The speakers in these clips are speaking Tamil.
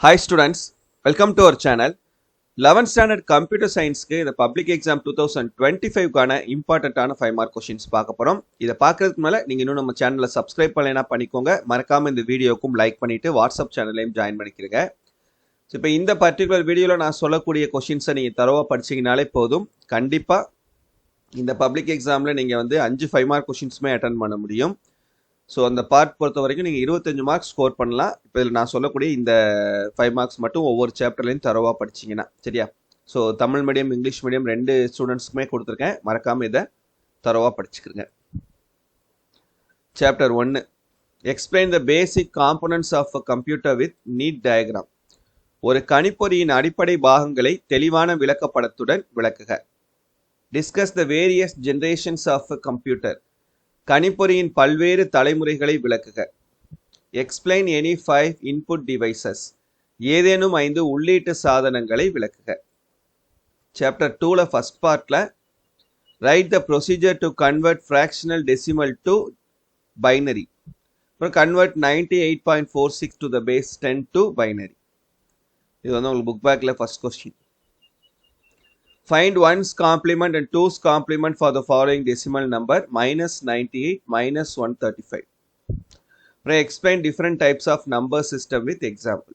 Hi students, welcome to our channel. 11th standard computer science க்கு இந்த public exam 2025 கான இம்பார்ட்டன்ட்டான 5 மார்க் கொஸ்டின்ஸ் பார்க்க போறோம். இத பார்க்கிறதுக்கு முன்னால நீங்க இன்னும் நம்ம சேனலை சப்ஸ்கிரைப் பண்ணலைனா பண்ணிக்கோங்க. மறக்காம இந்த வீடியோக்கும் லைக் பண்ணிட்டு வாட்ஸ்அப் சேனலையும் ஜாயின் பண்ணிக்கிறீங்க. இப்போ இந்த பர்டிகுலர் வீடியோல நான் சொல்லக்கூடிய கொஸ்டின்ஸை நீங்க தரவா படிச்சீங்கனாலே போதும். கண்டிப்பா இந்த பப்ளிக் எக்ஸாம்ல நீங்க வந்து 5 5 மார்க் கொஸ்டின்ஸ்மே அட்டெண்ட் பண்ண முடியும். ஸோ அந்த பார்ட் பொறுத்த வரைக்கும் நீங்கள் 25 மார்க்ஸ் ஸ்கோர் பண்ணலாம். இப்போ இதில் நான் சொல்லக்கூடிய இந்த 5 மார்க்ஸ் மட்டும் ஒவ்வொரு சாப்டர்லையும் தரவாக படிச்சிங்கன்னா சரியா. So Tamil medium English medium ரெண்டு ஸ்டூடெண்ட்ஸ்க்குமே கொடுத்துருக்கேன். மறக்காமல் இதை தரவாக படிச்சுக்கிறேங்க. Chapter 1 explain the basic components of a computer with neat diagram. ஒரு கணிப்பொறியின் அடிப்படை பாகங்களை தெளிவான விளக்கப்படத்துடன் விளக்குக. Discuss the various generations of a computer. கணிப்பொறியின் பல்வேறு தலைமுறைகளை விளக்குக. Explain any 5 input devices. ஏதேனும் 5 உள்ளீட்டு சாதனங்களை விளக்குக. சாப்டர் 2ல ஃபர்ஸ்ட் பார்ட்ல write the procedure to convert fractional decimal to binary. அப்புறம் convert 98.46 to the base 10 to binary. இது வந்து உங்களுக்கு புக் பேக்ல first question. Find 1's complement and 2's complement for the following decimal number -98, -135. Explain different types of number system with example.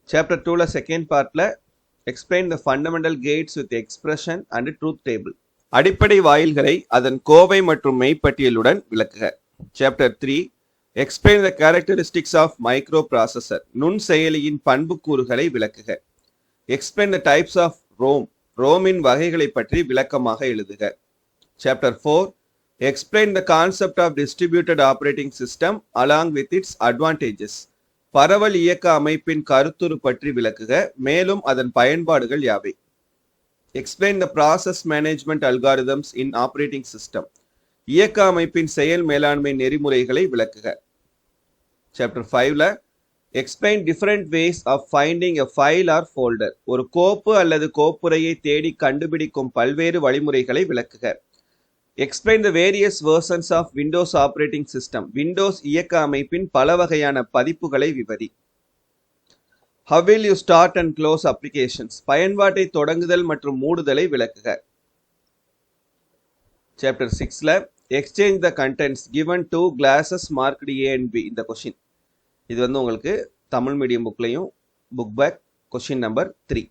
Chapter 2 second part explain the fundamental gates with expression and truth table. அடிப்படை வாயில்களை அதன் கோவை மற்றும் மெய்ப்பட்டியலுடன் விளக்குக. Chapter 3 explain the characteristics of microprocessor. நுண் செயலியின் பண்புக்கூறுகளை விளக்குக. Explain the types of ROM. ரோமின் வகைகளை பற்றி விளக்கமாக எழுதுக. Chapter 4 explain the concept of distributed operating system along with its advantages. பரவல் இயக்க அமைப்பின் கருத்துரு பற்றி விளக்குக. மேலும் அதன் பயன்பாடுகள் யாவை. Explain the process management algorithms in operating system. இயக்க அமைப்பின் செயல் மேலாண்மை நெறிமுறைகளை விளக்குக. Chapter 5 Explain different ways of finding a file or folder. ஒரு கோப்பு அல்லது கோப்புறையை தேடி கண்டுபிடிக்கும் பல்வேறு வழிமுறைகளை விளக்குக. Explain the various versions of Windows operating system. Windows இயக்க அமைப்பின் பல வகையான பதிப்புகளை விவரி. How will you start and close applications? பயன்பாட்டை தொடங்குதல் மற்றும் மூடுதலை விளக்குக. Chapter 6 Exchange the contents given two glasses marked A and B. இந்த கொஸ்டின் இது வந்து உங்களுக்கு தமிழ் மீடியம் புக்லையும் book back question number 3.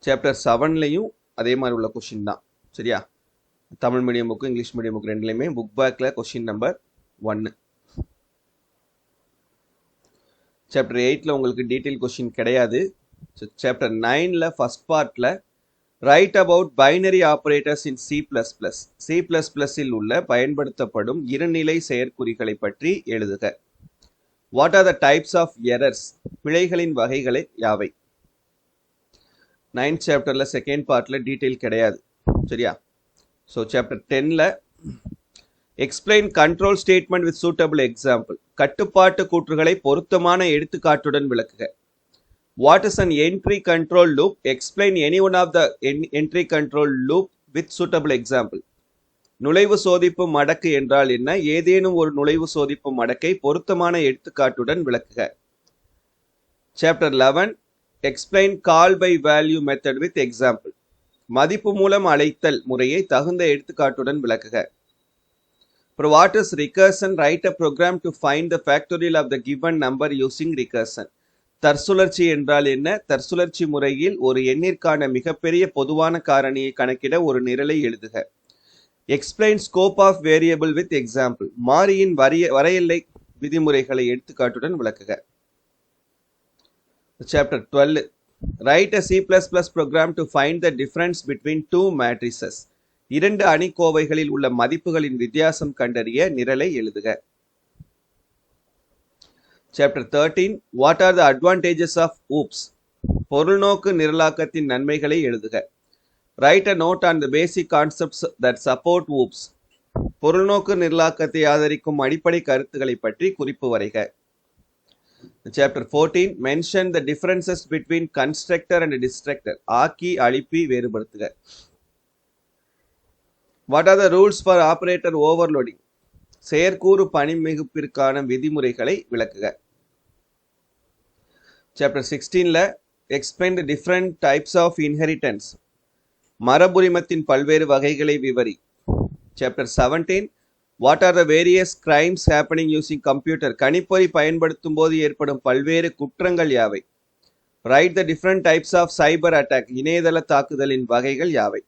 Chapter 7லையும் அதே மாதிரி உள்ள கொஸ்டின் தான் சரியா. Tamil medium book English medium book ரெண்டுலையுமே புக் பேக்கில் கொஸ்டின் நம்பர் 1. சாப்டர் 8ல் உங்களுக்கு டீட்டெயில் கொஸ்டின் கிடையாது. சாப்டர் 9ல் ஃபர்ஸ்ட் பார்ட்டில் write about binary operators in C++இல் உள்ள பயன்படுத்தப்படும் இருநிலை செயற்குறிகளை பற்றி எழுதுக. What are the types of errors? பிழைகளின் வகைகளை யாவை. 9th சாப்டர்ல செகண்ட் பார்ட்ல டீடைல் கிடையாது சரியா. ஸோ சாப்டர் 10ல explain control statement with suitable example. கட்டுப்பாட்டு கூற்றுகளை பொருத்தமான எடுத்துக்காட்டுடன் விளக்குக. What is an entry control loop? Explain any one of the entry control loop with suitable example. நுழைவு சோதிப்பு மடக்கு என்றால் என்ன? ஏதேனும் ஒரு நுழைவு சோதிப்பு மடக்கை பொருத்தமான எடுத்துக்காட்டுடன் விளக்குக. Chapter 11 explain call by value method with example. மதிப்பு மூலம் அழைத்தல் முறையை தகுந்த எடுத்துக்காட்டுடன் விளக்குக. அப்புறம் what is recursion? Write a program to find the factorial of the given number using recursion. தற்சுழற்சி என்றால் என்ன? தற்சுழற்சி முறையில் ஒரு எண்ணிற்கான மிகப்பெரிய பொதுவான காரணியை கணக்கிட ஒரு நிரலை எழுதுக. Explain scope of variable with example. மாறியின் வரையெல்லை விதிமுறைகளை எடுத்துக்காட்டுடன் விளக்குக. Chapter 12 Write a C++ program to find the difference between two matrices. இரண்டு அணிக்கோவைகளில் உள்ள மதிப்புகளின் வித்தியாசம் கண்டறிய நிரலை எழுதுக. Chapter 13 What are the advantages of OOPS? பொருள்நோக்கு நிரலாக்கத்தின் நன்மைகளை எழுதுக. Write a note on the basic concepts that support OOPS. பொருள்நோக்கு நிரலாக்கத்தை ஆதரிக்கும் அடிப்படை கருத்துக்களை பற்றி குறிப்பு வரைக. Chapter 14 Mention the differences between constructor and destructor. ஆக்கி அழிப்பி வேறுபடுத்துக. What are the rules for operator overloading? செயற்கூறு பணிமிகுப்பிற்கான விதிமுறைகளை விளக்குக. சாப்டர் 16ல explain the different types of inheritance, மரபுரிமத்தின் பல்வேறு வகைகளை விவரி. Chapter 17 what are the various crimes happening using computer, கணிப்பொறி பயன்படுத்தும் போது ஏற்படும் பல்வேறு குற்றங்கள் யாவை. Write the different types of cyber attack, இணையதள தாக்குதலின் வகைகள் யாவை.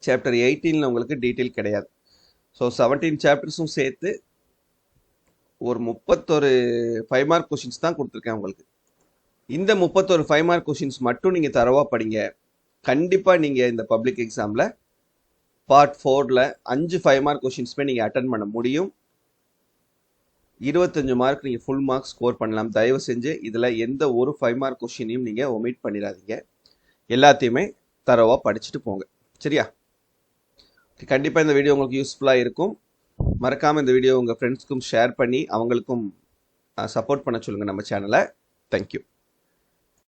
சாப்டர் 18ல உங்களுக்கு டீட்டெயில் கிடையாது. ஸோ 17 சாப்டர்ஸும் சேர்த்து ஒரு 31 5 மார்க் கொஷின்ஸ் தான் கொடுத்துருக்கேன் உங்களுக்கு. இந்த 31 5 மார்க் கொஷின்ஸ் மட்டும் நீங்கள் தரவா படிங்க. கண்டிப்பாக நீங்கள் இந்த பப்ளிக் எக்ஸாமில் பார்ட் 4ல் 5 5 மார்க் கொஷின்ஸுமே நீங்கள் அட்டன் பண்ண முடியும். 25 மார்க் நீங்கள் ஃபுல் மார்க் ஸ்கோர் பண்ணலாம். தயவு செஞ்சு இதில் எந்த ஒரு 5 மார்க் கொஷினையும் நீங்கள் ஒமிட் பண்ணிடாதீங்க. எல்லாத்தையுமே தரவா படிச்சுட்டு போங்க. சரியா? கண்டிப்பாக இந்த வீடியோ உங்களுக்கு யூஸ்ஃபுல்லாக இருக்கும். மறக்காமல் இந்த வீடியோ உங்கள் ஃப்ரெண்ட்ஸ்க்கும் ஷேர் பண்ணி அவங்களுக்கும் சப்போர்ட் பண்ண சொல்லுங்கள் நம்ம சேனலை. தேங்க்யூ.